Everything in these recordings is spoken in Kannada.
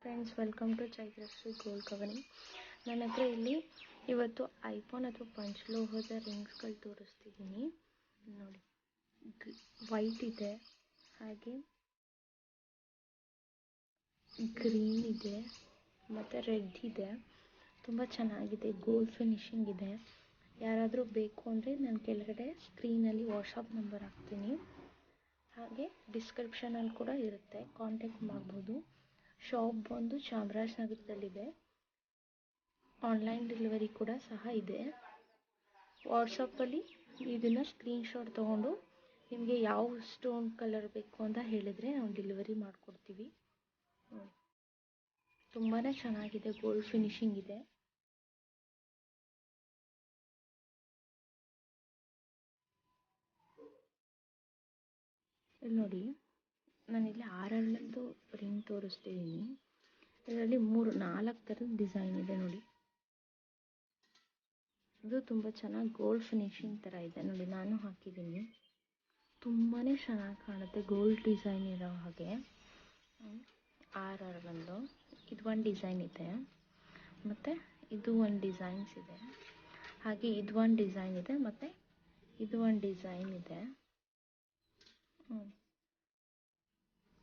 Friends, welcome to Chaitrashree gold covering. ನನ್ನ ಹತ್ರ ಇಲ್ಲಿ ಇವತ್ತು ಐಫೋನ್ ಅಥವಾ ಪಂಚಲೋಹದ ರಿಂಗ್ಸ್ಗಳು ತೋರಿಸ್ತಿದ್ದೀನಿ. ನೋಡಿ, ವೈಟ್ ಇದೆ, ಹಾಗೆ ಗ್ರೀನ್ ಇದೆ ಮತ್ತು ರೆಡ್ ಇದೆ. ತುಂಬ ಚೆನ್ನಾಗಿದೆ, ಗೋಲ್ಡ್ ಫಿನಿಶಿಂಗ್ ಇದೆ. ಯಾರಾದರೂ ಬೇಕು ಅಂದರೆ ನಾನು ಕೆಳಗಡೆ ಸ್ಕ್ರೀನಲ್ಲಿ ವಾಟ್ಸಪ್ ನಂಬರ್ ಹಾಕ್ತೀನಿ, ಹಾಗೆ ಡಿಸ್ಕ್ರಿಪ್ಷನಲ್ಲಿ ಕೂಡ ಇರುತ್ತೆ, ಕಾಂಟ್ಯಾಕ್ಟ್ ಮಾಡ್ಬೋದು. ಶಾಪ್ ಬಂದು ಚಾಮರಾಜನಗರದಲ್ಲಿದೆ. ಆನ್ಲೈನ್ ಡೆಲಿವರಿ ಕೂಡ ಸಹ ಇದೆ. ವಾಟ್ಸಪ್ಪಲ್ಲಿ ಇದನ್ನು ಸ್ಕ್ರೀನ್ಶಾಟ್ ತೊಗೊಂಡು ನಿಮಗೆ ಯಾವ ಸ್ಟೋನ್ ಕಲರ್ ಬೇಕು ಅಂತ ಹೇಳಿದರೆ ನಾವು ಡೆಲಿವರಿ ಮಾಡಿಕೊಡ್ತೀವಿ. ತುಂಬಾ ಚೆನ್ನಾಗಿದೆ, ಗೋಲ್ಡ್ ಫಿನಿಶಿಂಗ್ ಇದೆ. ಇಲ್ಲಿ ನೋಡಿ, ನಾನಿಲ್ಲಿ 6 ಹಳ್ಳದ್ದು ರಿಂಗ್ ತೋರಿಸ್ತಿದ್ದೀನಿ. ಇದರಲ್ಲಿ 4 ಥರದ ಡಿಸೈನ್ ಇದೆ ನೋಡಿ. ಇದು ತುಂಬ ಚೆನ್ನಾಗಿ ಗೋಲ್ಡ್ ಫಿನಿಶಿಂಗ್ ಥರ ಇದೆ ನೋಡಿ, ನಾನು ಹಾಕಿದ್ದೀನಿ. ತುಂಬಾ ಚೆನ್ನಾಗಿ ಕಾಣುತ್ತೆ, ಗೋಲ್ಡ್ ಡಿಸೈನ್ ಇರೋ ಹಾಗೆ. 6 ಬಂದು ಇದು ಒಂದು ಡಿಸೈನ್ ಇದೆ, ಮತ್ತು ಇದು ಒಂದು ಡಿಸೈನ್ಸ್ ಇದೆ, ಹಾಗೆ ಇದು ಒಂದು ಡಿಸೈನ್ ಇದೆ, ಮತ್ತು ಇದು ಒಂದು ಡಿಸೈನ್ ಇದೆ.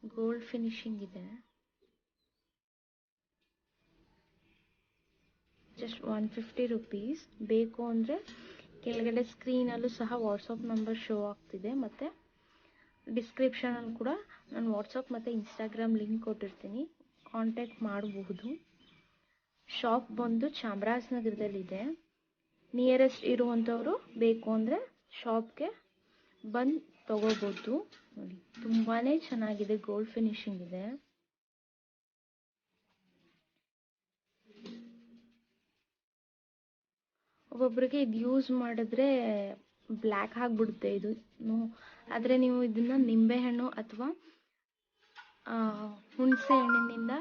ಗೋಲ್ಡ್ ಫಿನಿಶಿಂಗ್ ಇದೆ. Just 150 rupees. ಬೇಕು ಅಂದರೆ ಕೆಳಗಡೆ ಸ್ಕ್ರೀನಲ್ಲೂ ಸಹ ವಾಟ್ಸಪ್ ನಂಬರ್ ಶೋ ಆಗ್ತಿದೆ, ಮತ್ತು ಡಿಸ್ಕ್ರಿಪ್ಷನಲ್ಲಿ ಕೂಡ ನಾನು ವಾಟ್ಸಪ್ ಮತ್ತು ಇನ್ಸ್ಟಾಗ್ರಾಮ್ ಲಿಂಕ್ ಕೊಟ್ಟಿರ್ತೀನಿ, ಕಾಂಟ್ಯಾಕ್ಟ್ ಮಾಡಬಹುದು. ಶಾಪ್ ಬಂದು ಚಾಮರಾಜನಗರದಲ್ಲಿದೆ. ನಿಯರೆಸ್ಟ್ ಇರುವಂಥವರು ಬೇಕು ಅಂದರೆ ಶಾಪ್ಗೆ ಬಂದು ತಗೋಬೋದು. ನೋಡಿ, ತುಂಬಾ ಚೆನ್ನಾಗಿದೆ, ಗೋಲ್ಡ್ ಫಿನಿಶಿಂಗ್ ಇದೆ. ಒಬ್ಬೊಬ್ಬರಿಗೆ ಇದು ಯೂಸ್ ಮಾಡಿದ್ರೆ ಬ್ಲ್ಯಾಕ್ ಆಗಿಬಿಡುತ್ತೆ ಇದು, ಆದರೆ ನೀವು ಇದನ್ನು ನಿಂಬೆಹಣ್ಣು ಅಥವಾ ಹುಣಸೆ ಹಣ್ಣಿನಿಂದ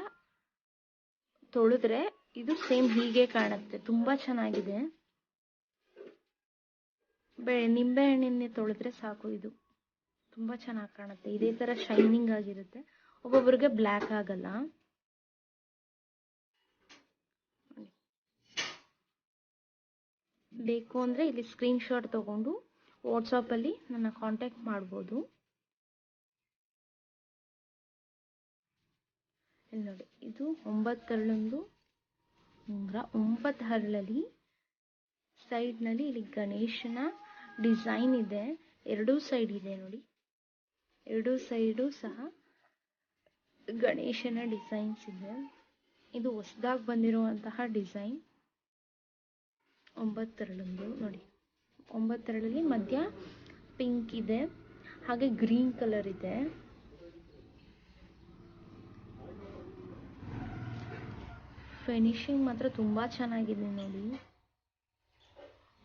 ತೊಳೆದ್ರೆ ಇದು ಸೇಮ್ ಹೀಗೆ ಕಾಣುತ್ತೆ. ತುಂಬ ಚೆನ್ನಾಗಿದೆ. ನಿಂಬೆಹಣ್ಣಿನ ತೊಳೆದ್ರೆ ಸಾಕು, ಇದು ತುಂಬ ಚೆನ್ನಾಗಿ ಕಾಣುತ್ತೆ. ಇದೇ ಥರ ಶೈನಿಂಗ್ ಆಗಿರುತ್ತೆ. ಒಬ್ಬೊಬ್ಬರಿಗೆ ಬ್ಲ್ಯಾಕ್ ಆಗಲ್ಲ. ಬೇಕು ಅಂದರೆ ಇಲ್ಲಿ ಸ್ಕ್ರೀನ್ಶಾಟ್ ತೊಗೊಂಡು ವಾಟ್ಸಪ್ಪಲ್ಲಿ ನನ್ನ ಕಾಂಟ್ಯಾಕ್ಟ್ ಮಾಡ್ಬೋದು. ಇಲ್ಲಿ ನೋಡಿ, ಇದು 9 ಹರಳೊಂದು ಉಂಗುರ. 9 ಹರಳಲ್ಲಿ ಸೈಡ್ನಲ್ಲಿ ಇಲ್ಲಿ ಗಣೇಶನ ಡಿಸೈನ್ ಇದೆ. ಎರಡೂ ಸೈಡ್ ಇದೆ ನೋಡಿ, ಎರಡೂ ಸೈಡು ಸಹ ಗಣೇಶನ ಡಿಸೈನ್ಸ್ ಇದೆ. ಇದು ಹೊಸದಾಗಿ ಬಂದಿರುವಂತಹ ಡಿಸೈನ್. 9 ಹರಳೊಂದು ನೋಡಿ, 9 ಹರಳಲ್ಲಿ ಮಧ್ಯ ಪಿಂಕ್ ಇದೆ, ಹಾಗೆ ಗ್ರೀನ್ ಕಲರ್ ಇದೆ. ಫಿನಿಶಿಂಗ್ ಮಾತ್ರ ತುಂಬ ಚೆನ್ನಾಗಿದೆ ನೋಡಿ.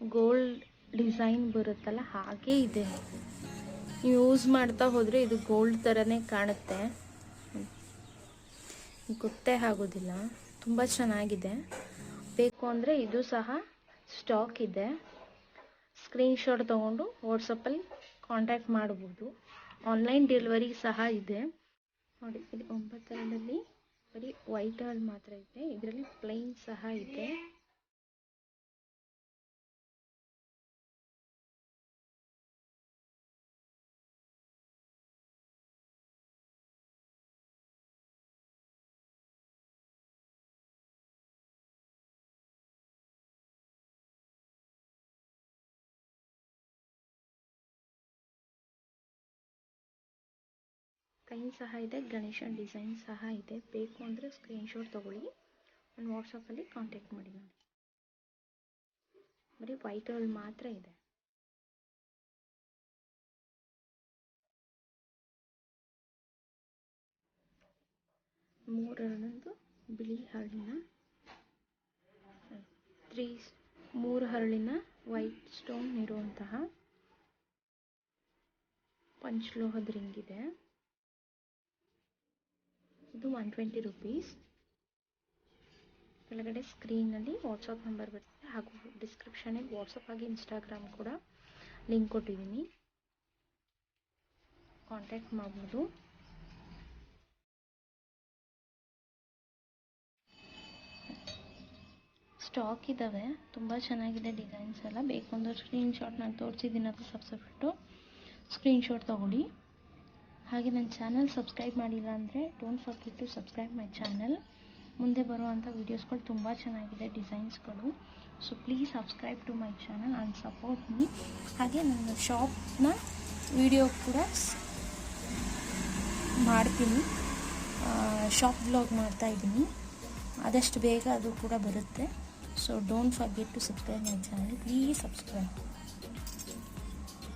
ಗೋಲ್ಡ್ ಡಿಸೈನ್ ಬರುತ್ತಲ್ಲ ಹಾಗೇ ಇದೆ. ಯೂಸ್ ಮಾಡ್ತಾ ಹೋದರೆ ಇದು ಗೋಲ್ಡ್ ಥರನೇ ಕಾಣುತ್ತೆ, ಗೊತ್ತೇ ಆಗೋದಿಲ್ಲ. ತುಂಬ ಚೆನ್ನಾಗಿದೆ. ಬೇಕು ಅಂದರೆ ಇದು ಸಹ ಸ್ಟಾಕ್ ಇದೆ. ಸ್ಕ್ರೀನ್ಶಾಟ್ ತೊಗೊಂಡು ವಾಟ್ಸಪ್ಪಲ್ಲಿ ಕಾಂಟ್ಯಾಕ್ಟ್ ಮಾಡ್ಬೋದು. ಆನ್ಲೈನ್ ಡೆಲಿವರಿ ಸಹ ಇದೆ ನೋಡಿ. ಇಲ್ಲಿ 9 ಹರಳಲ್ಲಿ ಬರೀ ವೈಟ್ ಹರಳು ಮಾತ್ರ ಇದೆ, ಇದರಲ್ಲಿ ಪ್ಲೈನ್ ಸಹ ಇದೆ. ಪ್ಲೈನ್ ಸಹ ಇದೆ, ಗಣೇಶನ ಡಿಸೈನ್ ಸಹ ಇದೆ. ಬೇಕು ಅಂದರೆ ಸ್ಕ್ರೀನ್ಶಾಟ್ ತೊಗೊಳ್ಳಿ, ನಾನು ವಾಟ್ಸಪ್ಪಲ್ಲಿ ಕಾಂಟ್ಯಾಕ್ಟ್ ಮಾಡಿ. ನೋಡಿ, ಬರೀ ವೈಟ್ ಹರಳು ಮಾತ್ರ ಇದೆ. ಮೂರು ಹರಳಂದು ಬಿಳಿ ಹರಳಿನ 3 ಹರಳಿನ ವೈಟ್ ಸ್ಟೋನ್ ಇರುವಂತಹ ಪಂಚಲೋಹದ ರಿಂಗ್ ಇದೆ. ಇದು 120 ರುಪೀಸ್. ಕೆಳಗಡೆ ಸ್ಕ್ರೀನಲ್ಲಿ ವಾಟ್ಸಪ್ ನಂಬರ್ ಬರ್ತದೆ, ಹಾಗೂ ಡಿಸ್ಕ್ರಿಪ್ಷನಿಗೆ ವಾಟ್ಸಪ್ ಆಗಿ ಇನ್ಸ್ಟಾಗ್ರಾಮ್ ಕೂಡ ಲಿಂಕ್ ಕೊಟ್ಟಿದ್ದೀನಿ, ಕಾಂಟ್ಯಾಕ್ಟ್ ಮಾಡ್ಬೋದು. ಸ್ಟಾಕ್ ಇದ್ದಾವೆ, ತುಂಬ ಚೆನ್ನಾಗಿದೆ ಡಿಸೈನ್ಸ್ ಎಲ್ಲ. ಬೇಕು ಅಂದ್ರೆ ಸ್ಕ್ರೀನ್ಶಾಟ್ ನಾನು ತೋರಿಸಿದ್ದೀನಿ, ಅದು ಸಬ್ಸ್ಕ್ರಿಪ್ಟು ಸ್ಕ್ರೀನ್ಶಾಟ್ ತೊಗೊಳ್ಳಿ. ಹಾಗೆ ನನ್ನ ಚಾನಲ್ ಸಬ್ಸ್ಕ್ರೈಬ್ ಮಾಡಿಲ್ಲ ಅಂದರೆ don't forget to subscribe my channel. ಮುಂದೆ ಬರುವಂಥ ವೀಡಿಯೋಸ್ಗಳು ತುಂಬ ಚೆನ್ನಾಗಿದೆ ಡಿಸೈನ್ಸ್ಗಳು. So please subscribe to my channel and support me. ಹಾಗೆ ನನ್ನ ಶಾಪ್ನ ವಿಡಿಯೋ ಕೂಡ ಮಾಡ್ತೀನಿ, ಶಾಪ್ ಬ್ಲಾಗ್ ಮಾಡ್ತಾಯಿದ್ದೀನಿ, ಆದಷ್ಟು ಬೇಗ ಅದು ಕೂಡ ಬರುತ್ತೆ. So don't forget to subscribe my channel, please subscribe.